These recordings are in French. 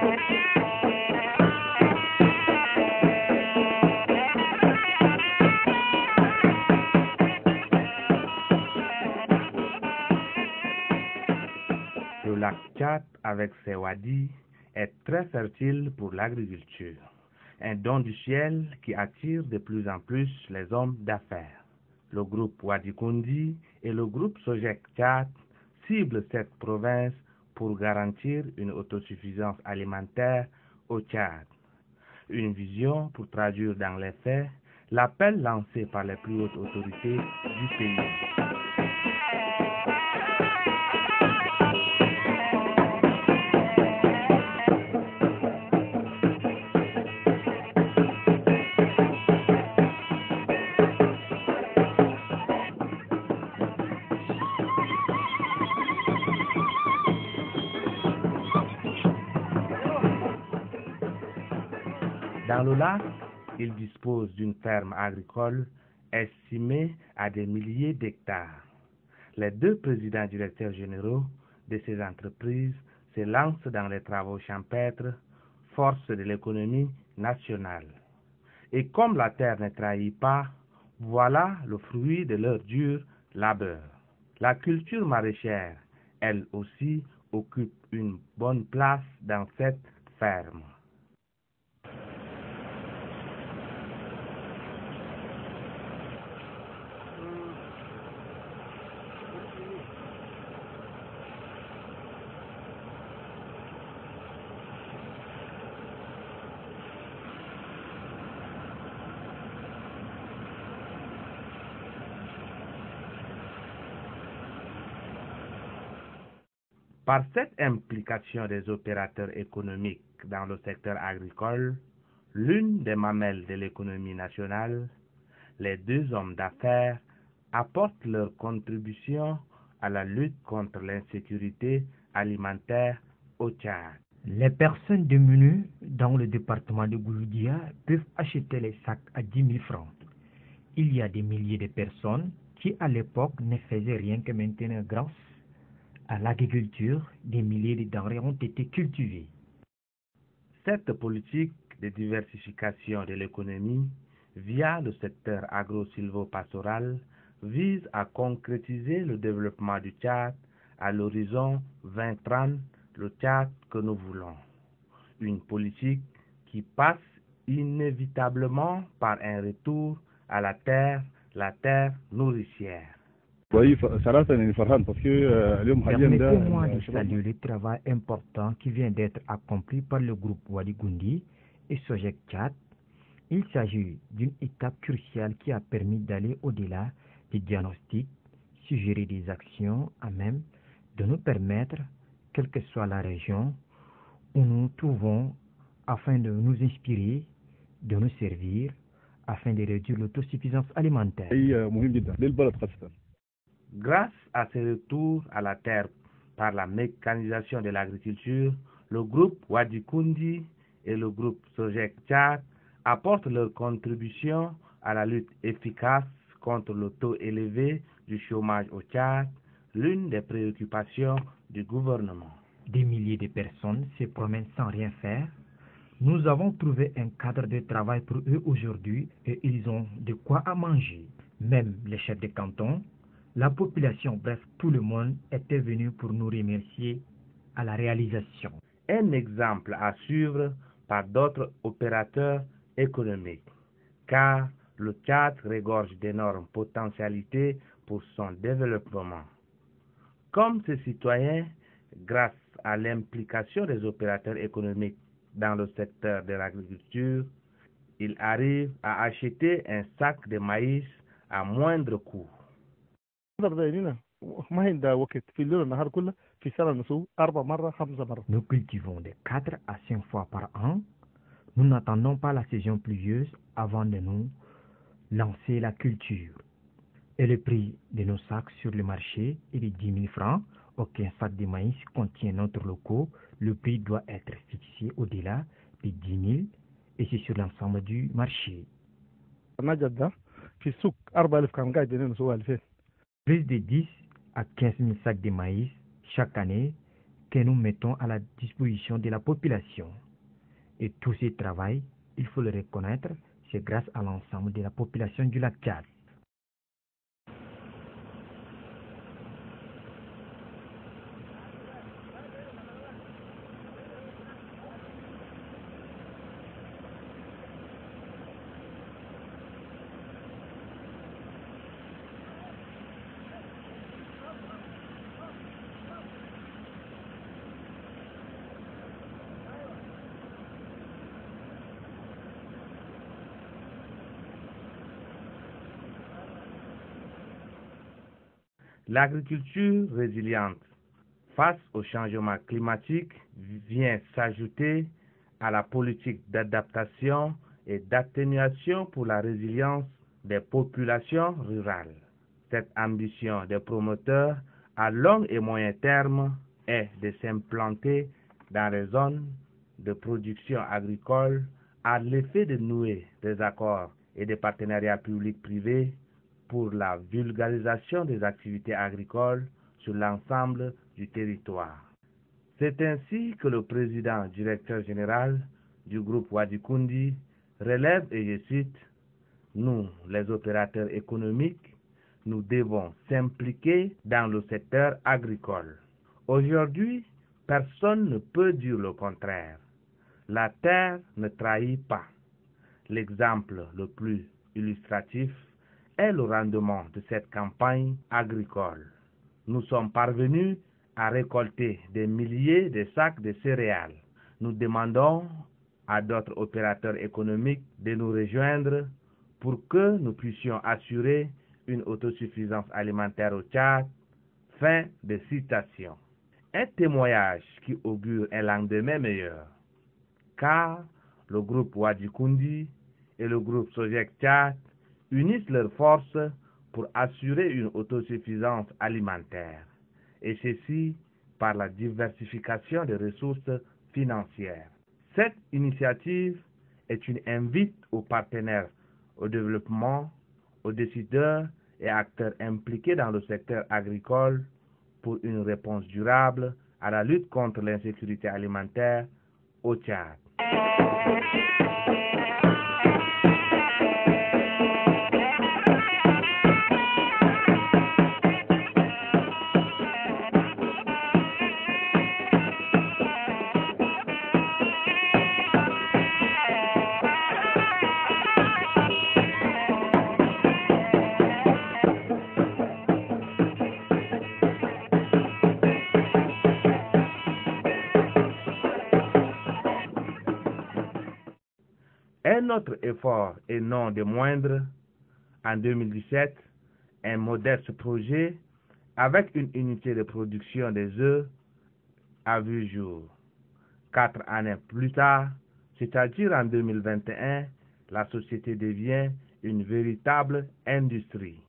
Le lac Tchad, avec ses wadis, est très fertile pour l'agriculture. Un don du ciel qui attire de plus en plus les hommes d'affaires. Le groupe Wadi Kundi et le groupe Sojek Tchad ciblent cette province pour garantir une autosuffisance alimentaire au Tchad. Une vision pour traduire dans les faits l'appel lancé par les plus hautes autorités du pays. Dans le lac, il dispose d'une ferme agricole estimée à des milliers d'hectares. Les deux présidents directeurs généraux de ces entreprises se lancent dans les travaux champêtres, force de l'économie nationale. Et comme la terre ne trahit pas, voilà le fruit de leur dur labeur. La culture maraîchère, elle aussi, occupe une bonne place dans cette ferme. Par cette implication des opérateurs économiques dans le secteur agricole, l'une des mamelles de l'économie nationale, les deux hommes d'affaires apportent leur contribution à la lutte contre l'insécurité alimentaire au Tchad. Les personnes démunies dans le département de Gouloudia peuvent acheter les sacs à 10 000 francs. Il y a des milliers de personnes qui, à l'époque, ne faisaient rien que maintenant grâce à l'agriculture, des milliers de denrées ont été cultivées. Cette politique de diversification de l'économie via le secteur agro-silvopastoral vise à concrétiser le développement du Tchad à l'horizon 2030, le Tchad que nous voulons. Une politique qui passe inévitablement par un retour à la terre nourricière. Permettez-moi de saluer le travail important qui vient d'être accompli par le groupe Wadi Gundi et Sojek Tchad. Il s'agit d'une étape cruciale qui a permis d'aller au-delà des diagnostics, suggérer des actions à même de nous permettre, quelle que soit la région où nous nous trouvons, afin de nous inspirer, de nous servir, afin de réduire l'autosuffisance alimentaire. Grâce à ce retour à la terre par la mécanisation de l'agriculture, le groupe Wadi Kundi et le groupe Sojek Tchad apportent leur contribution à la lutte efficace contre le taux élevé du chômage au Tchad, l'une des préoccupations du gouvernement. Des milliers de personnes se promènent sans rien faire. Nous avons trouvé un cadre de travail pour eux aujourd'hui et ils ont de quoi à manger. Même les chefs de canton, la population, bref, tout le monde était venu pour nous remercier à la réalisation. Un exemple à suivre par d'autres opérateurs économiques, car le Tchad regorge d'énormes potentialités pour son développement. Comme ces citoyens, grâce à l'implication des opérateurs économiques dans le secteur de l'agriculture, ils arrivent à acheter un sac de maïs à moindre coût. Nous cultivons de 4 à 5 fois par an. Nous n'attendons pas la saison pluvieuse avant de nous lancer la culture. Et le prix de nos sacs sur le marché est de 10 000 francs. Aucun sac de maïs contient notre logo. Le prix doit être fixé au-delà de 10 000 et c'est sur l'ensemble du marché. Plus de 10 à 15 000 sacs de maïs chaque année, que nous mettons à la disposition de la population. Et tout ce travail, il faut le reconnaître, c'est grâce à l'ensemble de la population du lac Tchad. L'agriculture résiliente face au changement climatique vient s'ajouter à la politique d'adaptation et d'atténuation pour la résilience des populations rurales. Cette ambition des promoteurs à long et moyen terme est de s'implanter dans les zones de production agricole à l'effet de nouer des accords et des partenariats publics-privés pour la vulgarisation des activités agricoles sur l'ensemble du territoire. C'est ainsi que le président directeur général du groupe Wadi-Kundi relève, et je cite, « Nous, les opérateurs économiques, nous devons s'impliquer dans le secteur agricole. Aujourd'hui, personne ne peut dire le contraire. La terre ne trahit pas. L'exemple le plus illustratif est le rendement de cette campagne agricole. Nous sommes parvenus à récolter des milliers de sacs de céréales. Nous demandons à d'autres opérateurs économiques de nous rejoindre pour que nous puissions assurer une autosuffisance alimentaire au Tchad. » Fin de citation. Un témoignage qui augure un lendemain meilleur, car le groupe Wadi-Kundi et le groupe Sojec Tchad unissent leurs forces pour assurer une autosuffisance alimentaire, et ceci par la diversification des ressources financières. Cette initiative est une invite aux partenaires au développement, aux décideurs et acteurs impliqués dans le secteur agricole pour une réponse durable à la lutte contre l'insécurité alimentaire au Tchad. Un autre effort, et non des moindres, en 2017, un modeste projet avec une unité de production des œufs a vu jour. 4 années plus tard, c'est-à-dire en 2021, la société devient une véritable industrie.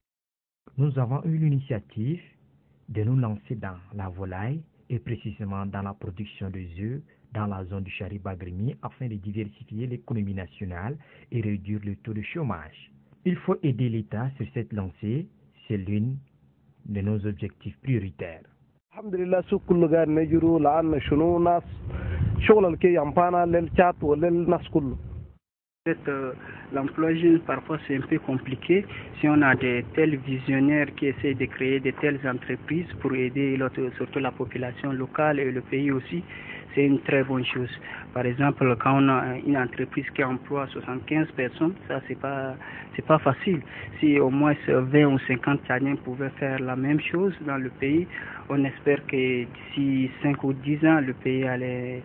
Nous avons eu l'initiative de nous lancer dans la volaille et précisément dans la production des œufs dans la zone du Charibagrimi afin de diversifier l'économie nationale et réduire le taux de chômage. Il faut aider l'État sur cette lancée, c'est l'une de nos objectifs prioritaires. L'emploi jeune, parfois c'est un peu compliqué. Si on a de tels visionnaires qui essaient de créer de telles entreprises pour aider surtout la population locale et le pays aussi, c'est une très bonne chose. Par exemple, quand on a une entreprise qui emploie 75 personnes, ça c'est pas facile. Si au moins 20 ou 50 Tchadiens pouvaient faire la même chose dans le pays, on espère que d'ici 5 ou 10 ans, le pays allait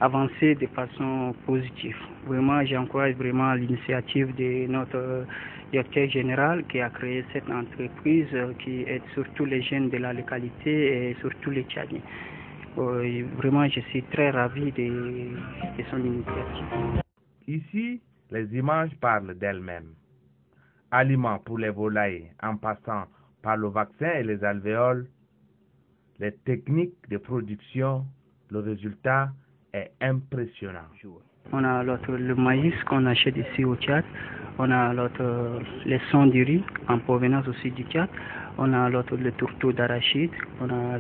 avancer de façon positive. Vraiment, j'encourage vraiment l'initiative de notre directeur général qui a créé cette entreprise qui aide surtout les jeunes de la localité et surtout les Tchadiens. Vraiment, je suis très ravi de son initiative. Ici, les images parlent d'elles-mêmes. Aliments pour les volailles en passant par le vaccin et les alvéoles, les techniques de production, le résultat est impressionnant. On a le maïs qu'on achète ici au Tchad. On a les sons du riz en provenance aussi du Tchad. On a le tourteau d'arachide. On a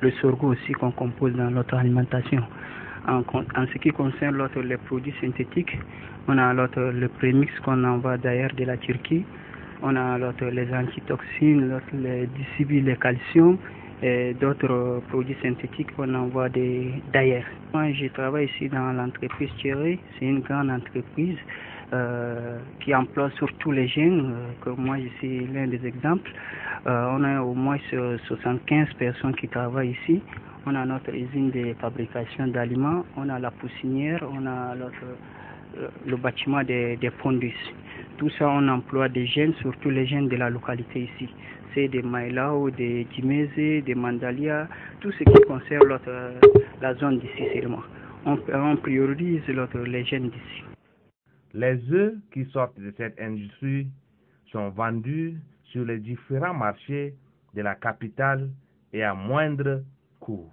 le sorgho aussi qu'on compose dans notre alimentation. En ce qui concerne les produits synthétiques, on a le prémix qu'on envoie d'ailleurs de la Turquie. On a les antitoxines, les DCB, les calcium et d'autres produits synthétiques qu'on envoie d'ailleurs. Moi, je travaille ici dans l'entreprise Thierry. C'est une grande entreprise qui emploie surtout les jeunes, que moi je suis l'un des exemples. On a au moins 75 personnes qui travaillent ici. On a notre usine de fabrication d'aliments, on a la poussinière, on a le bâtiment des fondus. Tout ça, on emploie des jeunes, surtout les jeunes de la localité ici. C'est des Maïlao, des Djimeze, des Mandalia, tout ce qui concerne la zone d'ici seulement. On priorise les jeunes d'ici. Les œufs qui sortent de cette industrie sont vendus sur les différents marchés de la capitale et à moindre coût.